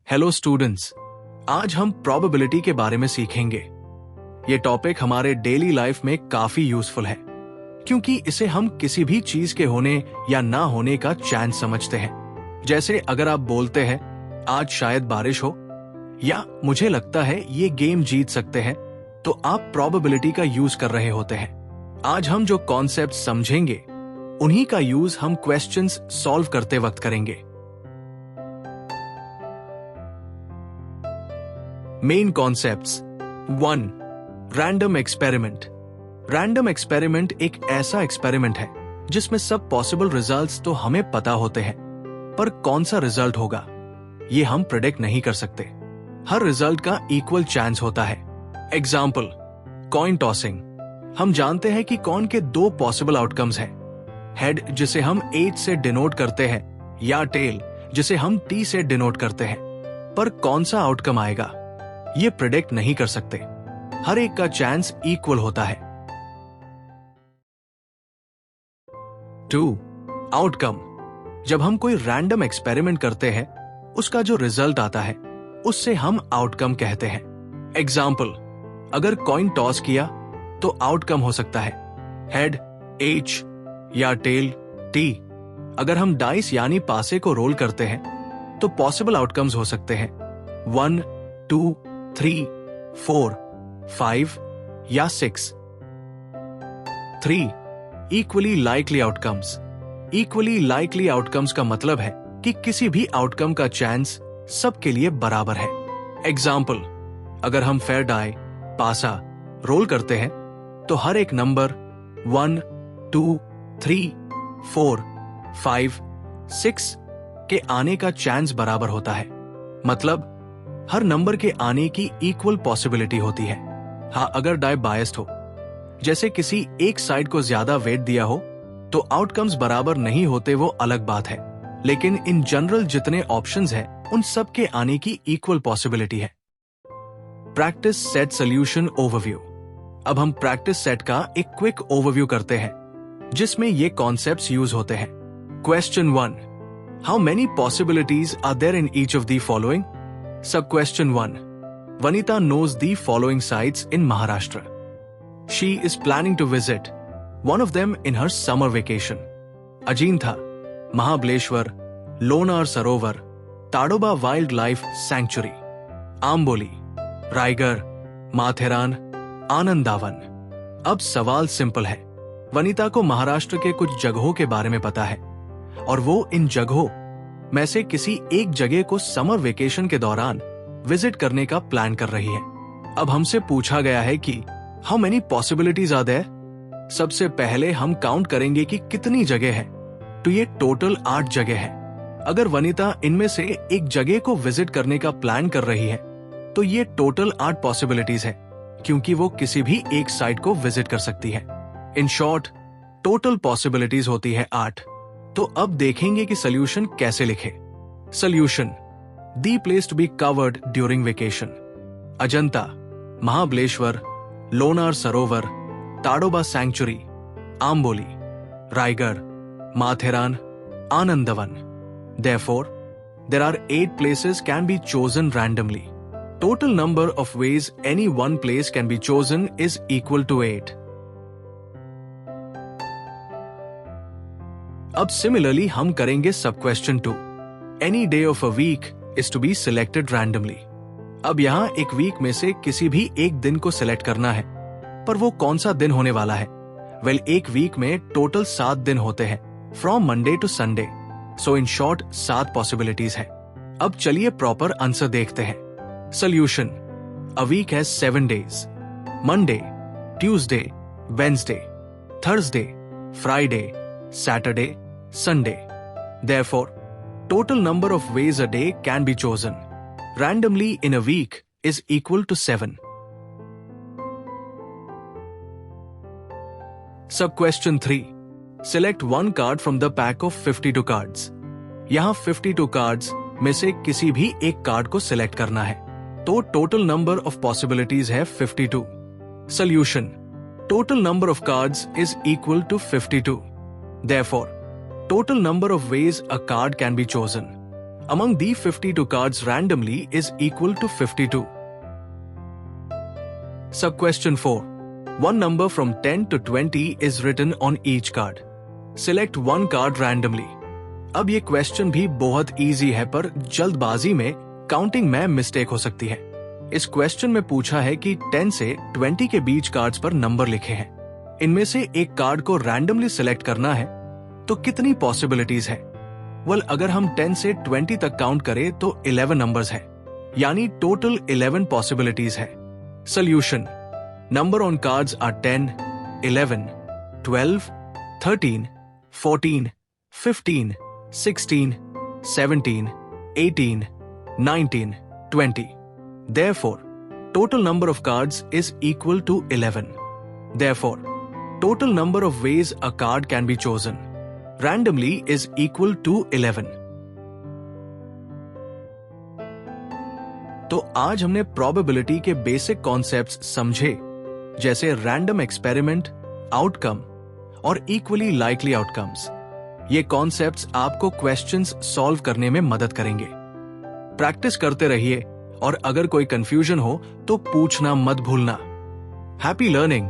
Hello students, आज हम probability के बारे में सीखेंगे। ये टॉपिक हमारे डेली लाइफ में काफी यूजफुल है क्योंकि इसे हम किसी भी चीज के होने या ना होने का चांस समझते हैं। जैसे अगर आप बोलते हैं आज शायद बारिश हो या मुझे लगता है ये गेम जीत सकते हैं, तो आप प्रोबेबिलिटी का यूज कर रहे होते हैं। आज हम जो कॉन्सेप्ट समझेंगे उन्हीं का यूज हम क्वेश्चंस सॉल्व करते वक्त करेंगे। Main concepts. 1. Random experiment. Random experiment एक ऐसा एक्सपेरिमेंट है जिसमें सब पॉसिबल रिजल्ट्स तो हमें पता होते हैं, पर कौन सा रिजल्ट होगा ये हम प्रेडिक्ट नहीं कर सकते। हर रिजल्ट का इक्वल चांस होता है। Example, coin tossing. हम जानते हैं कि कॉइन के दो पॉसिबल आउटकम्स हैं, हेड जिसे हम H से डिनोट करते हैं या टेल जिसे हम T से डिनोट करते हैं, पर कौन सा आउटकम आएगा ये प्रेडिक्ट नहीं कर सकते। हर एक का चांस इक्वल होता है। 2. आउटकम। जब हम कोई रैंडम एक्सपेरिमेंट करते हैं उसका जो रिजल्ट आता है उससे हम आउटकम कहते हैं। एग्जाम्पल, अगर कॉइन टॉस किया तो आउटकम हो सकता है हेड H या टेल T। अगर हम डाइस यानी पासे को रोल करते हैं तो पॉसिबल आउटकम्स हो सकते हैं 1, 2, 3, 4, 5 या 6। 3. Equally likely outcomes. Equally likely outcomes का मतलब है कि किसी भी आउटकम का चांस सबके लिए बराबर है। एग्जाम्पल, अगर हम फेयर डाई पासा रोल करते हैं तो हर एक नंबर 1, 2, 3, 4, 5, 6 के आने का चांस बराबर होता है। मतलब हर नंबर के आने की इक्वल पॉसिबिलिटी होती है। हाँ, अगर डाई बायस्ड हो, जैसे किसी एक साइड को ज्यादा वेट दिया हो, तो आउटकम्स बराबर नहीं होते, वो अलग बात है। लेकिन इन जनरल जितने ऑप्शंस हैं उन सब के आने की इक्वल पॉसिबिलिटी है। Practice set solution overview. अब हम प्रैक्टिस सेट का एक क्विक ओवरव्यू करते हैं जिसमें ये कॉन्सेप्ट्स यूज होते हैं। Question 1. How many possibilities are there in each of the following? Sub question 1. Vanita knows the following sites in Maharashtra. She is planning to visit one of them in her summer vacation. Ajintha, Mahabaleshwar, Lonar Sarovar, Tadoba Wildlife Sanctuary, Amboli, Raigarh, Matheran, Anandavan. अब सवाल simple है। वनिता को महाराष्ट्र के कुछ जगहों के बारे में पता है और वो इन जगहों में से किसी एक जगह को समर वेकेशन के दौरान विजिट करने का प्लान कर रही है। अब हमसे पूछा गया है कि how many possibilities are there? सबसे पहले हम काउंट करेंगे कि कितनी जगह है, तो ये टोटल 8 जगह है। अगर वनिता इनमें से एक जगह को विजिट करने का प्लान कर रही है तो ये टोटल 8 पॉसिबिलिटीज है क्योंकि वो किसी भी एक साइट को विजिट कर सकती है। इन शॉर्ट, टोटल पॉसिबिलिटीज होती है 8। तो अब देखेंगे कि सोल्यूशन कैसे लिखे। Solution: the place to be covered during vacation, Ajanta, Mahabaleshwar, Lonar Sarovar, Tadoba sanctuary, Amboli, Raigad, Matheran, Anandwan. Therefore, there are 8 places can be chosen randomly. Total number of ways any one place can be chosen is equal to 8. अब similarly हम करेंगे sub question 2. Any day of a week is to be selected randomly. अब यहाँ एक week में से किसी भी एक दिन को सिलेक्ट करना है, पर वो कौन सा दिन होने वाला है? वेल, एक वीक में टोटल 7 दिन होते हैं, from Monday to Sunday. So in short 7 possibilities है। अब चलिए प्रॉपर आंसर देखते हैं। Solution: a week has 7 days, Monday, Tuesday, Wednesday, Thursday, Friday, Saturday, Sunday. Therefore, total number of ways a day can be chosen randomly in a week is equal to 7. Sub-question 3. Select one card from the pack of 52 cards. यहाँ 52 cards में से किसी भी एक card को select करना है, तो total number of possibilities है 52. Solution: total number of cards is equal to 52. Therefore, total number of ways a card can be chosen. among the 52 cards randomly is equal to 52. Sub question 4. One number from 10 to 20 is written on each card. Select one card randomly. अब ये question भी बहुत easy है, पर जल्दबाजी में counting में mistake हो सकती है। इस क्वेश्चन में पूछा है कि 10 से 20 के बीच कार्ड्स पर नंबर लिखे हैं। इनमें से एक कार्ड को रैंडमली सिलेक्ट करना है, तो कितनी पॉसिबिलिटीज है? वेल, अगर हम 10 से 20 तक काउंट करें तो 11 नंबर्स हैं, यानी टोटल 11 पॉसिबिलिटीज है। Solution: number on cards are 10, 11, 12, 13, 14, 15, 16, 17, 18, 19, 20. Therefore, total number of cards is equal to 11. Therefore, total number of ways a card can be chosen randomly is equal to 11. तो आज हमने probability के basic concepts समझे, जैसे random experiment, outcome और equally likely outcomes. ये concepts आपको questions solve करने में मदद करेंगे। प्रैक्टिस करते रहिए और अगर कोई कंफ्यूजन हो तो पूछना मत भूलना। Happy learning.